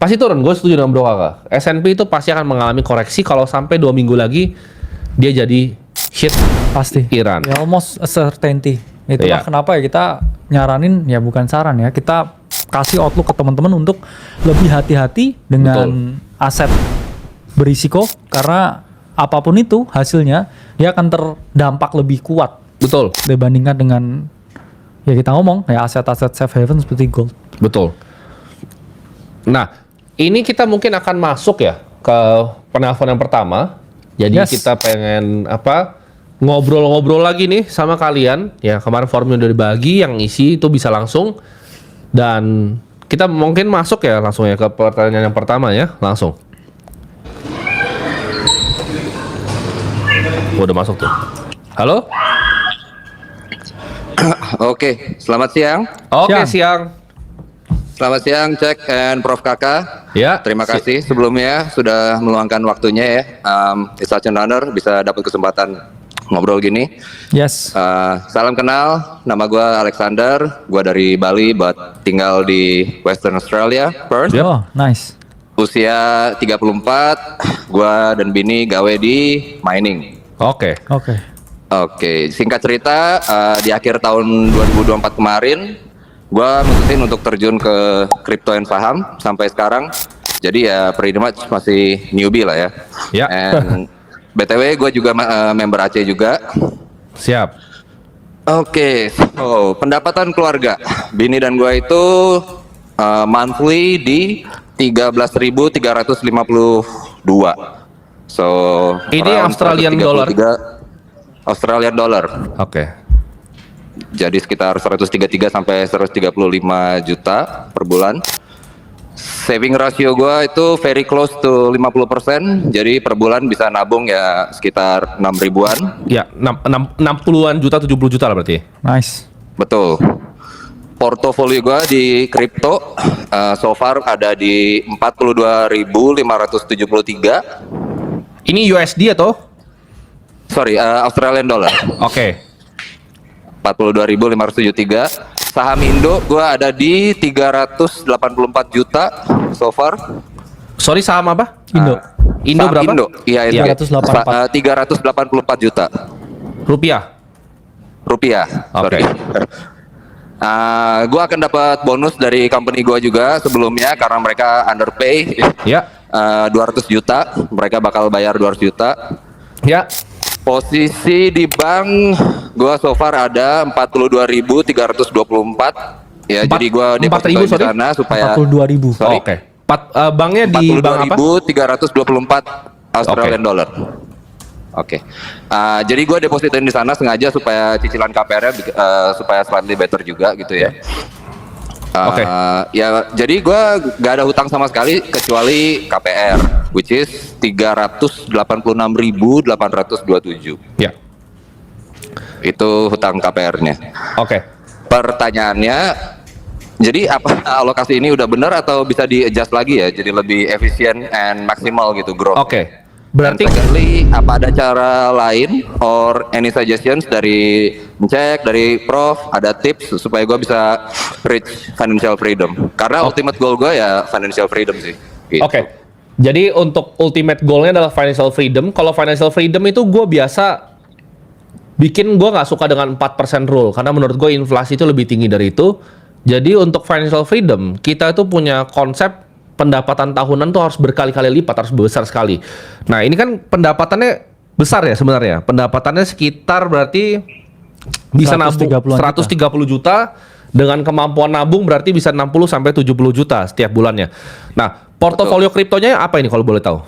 Pasti turun, gue setuju dengan Bro Kakak. S&P itu pasti akan mengalami koreksi kalau sampai 2 minggu lagi dia jadi shit Pasti. Iran. Ya almost a certainty. Itulah Iya. kenapa ya kita nyaranin, ya bukan saran ya, kita kasih outlook ke teman-teman untuk lebih hati-hati dengan aset berisiko, karena apapun itu hasilnya dia akan terdampak lebih kuat Betul. dibandingkan dengan ya kita ngomong ya aset-aset safe haven seperti gold. Betul. Nah, ini kita mungkin akan masuk ya ke penelpon yang pertama. Jadi Yes. kita pengen ngobrol-ngobrol lagi nih sama kalian. Ya, kemarin formnya udah dibagi, yang isi itu bisa langsung. Dan kita mungkin masuk ya langsung ya ke pertanyaan yang pertama ya, langsung. Udah masuk tuh. Halo? Oke, selamat siang. Oke, Siang. siang. Selamat siang, Cek and Prof. Kakak. Ya. Terima kasih sebelumnya sudah meluangkan waktunya ya. It's such an honor bisa dapat kesempatan ngobrol gini. Yes. Salam kenal, nama gue Alexander. Gue dari Bali, but tinggal di Western Australia, Perth. Oh, nice. Usia 34, gue dan bini gawe di mining. Oke. Oke. Oke, singkat cerita, di akhir tahun 2024 kemarin, gue mutusin untuk terjun ke crypto and saham sampai sekarang. Jadi ya pretty much masih newbie lah ya. Ya. And BTW gue juga member AC juga. Siap. Oke, so pendapatan keluarga bini dan gue itu monthly di 13.352. So Ini around Australian dollar? 133 Australian dollar. Oke. Jadi sekitar 133 sampai 135 juta per bulan. Saving ratio gua itu very close to 50%. Jadi per bulan bisa nabung ya sekitar 6 ribuan. Ya, 60-an juta, 70 juta lah berarti. Nice. Betul. Portofolio gua di kripto so far ada di 42.573. Ini USD atau? Sorry, Australian dollar. Oke. 42.573. Saham Indo gua ada di 384 juta so far. Sorry, saham apa? Indo. Indo Saham berapa? Indo, iya itu. 384. 384 juta Rupiah. rupiah. Oke. Sorry. Gua akan dapat bonus dari company gua juga sebelumnya karena mereka underpay. Ya. 200 juta, mereka bakal bayar 200 juta. Ya. Posisi di bank gua so far ada 42.324. Ya, jadi gua 4.000, depositoin di sorry? sana supaya 42.000. Sorry. Oke. Banknya di bank apa? 42.324 Australian dollar. Oke. Jadi gue depositoin di sana sengaja supaya cicilan KPR-nya supaya slightly better juga gitu ya. Oke. Ya, jadi gue gak ada hutang sama sekali kecuali KPR, which is 386.827. Ya. Itu hutang KPR-nya. Oke. Pertanyaannya, jadi apa alokasi ini udah benar atau bisa di-adjust lagi ya, jadi lebih efisien and maksimal gitu growth? Oke. Berarti And secondly, apa ada cara lain or any suggestions dari Cek, dari Prof, ada tips supaya gue bisa reach financial freedom? Karena ultimate goal gue ya financial freedom sih. Gitu. Oke. Jadi untuk ultimate goalnya adalah financial freedom. Kalau financial freedom itu gue biasa bikin, gue nggak suka dengan 4% rule karena menurut gue inflasi itu lebih tinggi dari itu. Jadi untuk financial freedom kita itu punya konsep pendapatan tahunan tuh harus berkali-kali lipat, harus besar sekali. Nah ini kan pendapatannya besar ya sebenarnya. Pendapatannya sekitar berarti bisa nabung 130 juta. Dengan kemampuan nabung berarti bisa 60 sampai 70 juta setiap bulannya. Nah, portofolio kriptonya apa ini kalau boleh tahu?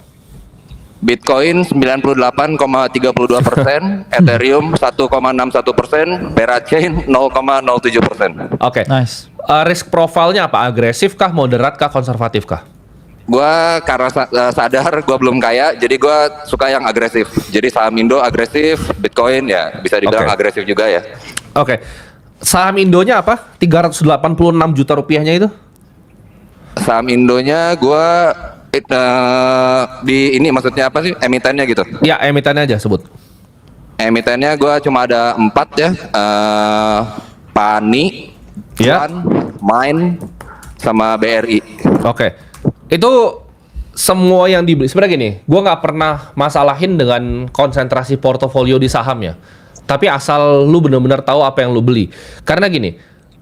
Bitcoin 98,32%, Ethereum 1,61%, Parachain 0,07%. Oke. Nice. Risk profile-nya apa? Agresif kah, moderat kah, konservatif kah? Gua karena sadar gua belum kaya, jadi gua suka yang agresif. Jadi saham Indo agresif, Bitcoin ya bisa dibilang Oke. agresif juga ya. Oke. Saham Indonya apa? 386 juta rupiahnya itu? Saham Indonya gua di ini maksudnya apa sih emitennya gitu? Ya, emitennya aja sebut. Emitennya gua cuma ada 4 ya, Pani, Ya. Plan, Mine, sama BRI. Oke. Itu semua yang dibeli. Sebenarnya gini, gue nggak pernah masalahin dengan konsentrasi portofolio di saham ya. Tapi asal lu bener-bener tahu apa yang lu beli. Karena gini,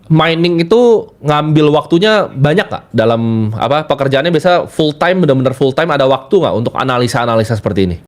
mining itu ngambil waktunya banyak nggak dalam apa pekerjaannya biasa full time, bener-bener full time, ada waktu nggak untuk analisa-analisa seperti ini?